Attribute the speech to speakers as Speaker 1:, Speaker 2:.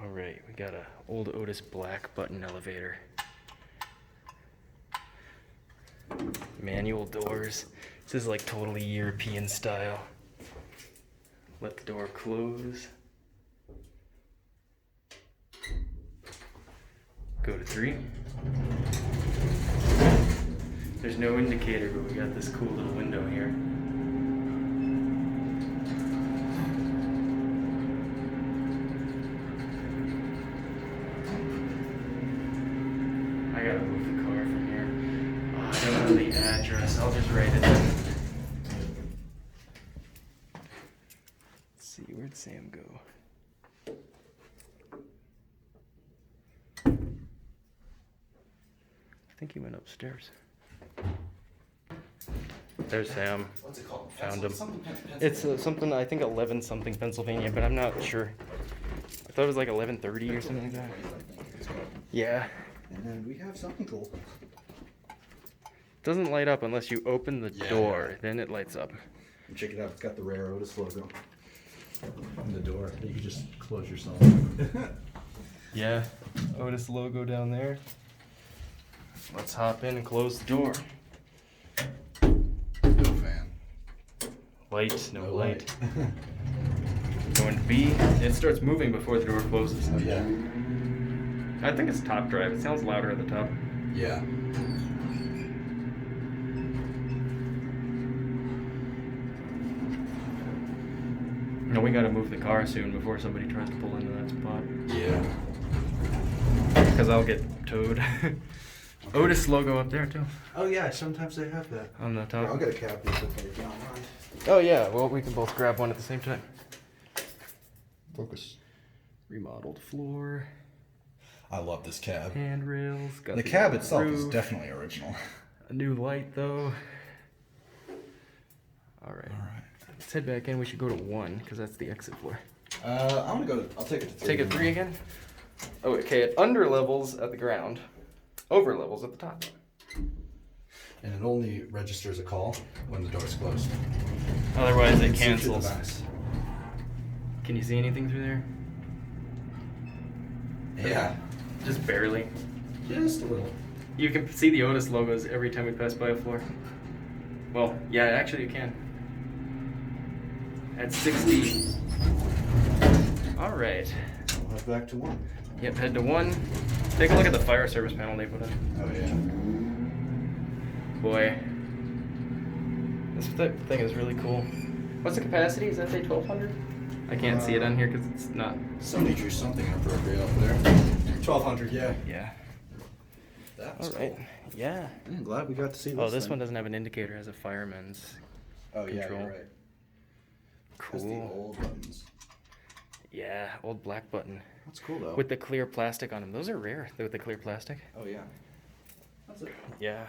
Speaker 1: All right, we got a old Otis black button elevator. Manual doors. This is like totally European style. Let the door close. Go to 3. There's no indicator, but we got this cool little window here. I gotta move the car from here. Oh, I don't know the address. I'll just write it down. Let's see, where'd Sam go? I think he went upstairs. There's Sam.
Speaker 2: What's it called?
Speaker 1: Found him.
Speaker 2: Pennsylvania.
Speaker 1: It's something, I think 11 something Pennsylvania, but I'm not sure. I thought it was like 11:30 or something like that. Yeah.
Speaker 2: And then we have something cool.
Speaker 1: Doesn't light up unless you open the door, then it lights up.
Speaker 2: And check it out, it's got the rare Otis logo on the door. You can just close yourself.
Speaker 1: Yeah, Otis logo down there. Let's hop in and close the door.
Speaker 2: No fan.
Speaker 1: Light, no light. Going to B. It starts moving before the door closes.
Speaker 2: Oh yeah.
Speaker 1: I think it's top drive. It sounds louder at the top.
Speaker 2: Yeah.
Speaker 1: No, we gotta move the car soon before somebody tries to pull into that spot.
Speaker 2: Yeah.
Speaker 1: Because I'll get towed. Okay. Otis logo up there too.
Speaker 2: Oh yeah, sometimes they have that.
Speaker 1: On the top.
Speaker 2: Here, I'll get a cab if you don't mind.
Speaker 1: Oh yeah, well we can both grab one at the same time.
Speaker 2: Focus.
Speaker 1: Remodeled floor.
Speaker 2: I love this cab.
Speaker 1: Handrails. Got
Speaker 2: The cab itself
Speaker 1: roof.
Speaker 2: is definitely original.
Speaker 1: A new light though. All right. Let's head back in. We should go to 1 because that's the exit floor.
Speaker 2: I'm gonna go. I'll take it to 3.
Speaker 1: Take it 3 again. Oh, okay. At under levels at the ground, over levels at the top.
Speaker 2: And it only registers a call when the door's closed.
Speaker 1: Otherwise, it
Speaker 2: See through the
Speaker 1: cancels.
Speaker 2: vents.
Speaker 1: Can you see anything through there?
Speaker 2: Yeah.
Speaker 1: Just barely.
Speaker 2: Just a little.
Speaker 1: You can see the Otis logos every time we pass by a floor. Well, yeah, actually you can. At 60. All right.
Speaker 2: We'll head back to 1.
Speaker 1: Yep, head to 1. Take a look at the fire service panel they put in.
Speaker 2: Oh yeah.
Speaker 1: Boy. This thing is really cool. What's the capacity? Does that say 1200? I can't see it on here because it's not.
Speaker 2: Somebody drew something inappropriate up there. 1200, yeah.
Speaker 1: Yeah.
Speaker 2: That's
Speaker 1: All right.
Speaker 2: cool.
Speaker 1: Yeah.
Speaker 2: I'm glad we got to see this.
Speaker 1: Oh, this
Speaker 2: thing.
Speaker 1: one doesn't have an indicator. It has a fireman's
Speaker 2: Yeah,
Speaker 1: control.
Speaker 2: you're right.
Speaker 1: Cool.
Speaker 2: That's the old buttons.
Speaker 1: Yeah, old black button.
Speaker 2: That's cool though.
Speaker 1: With the clear plastic on them. Those are rare with the clear plastic.
Speaker 2: Oh yeah. That's it.
Speaker 1: Yeah.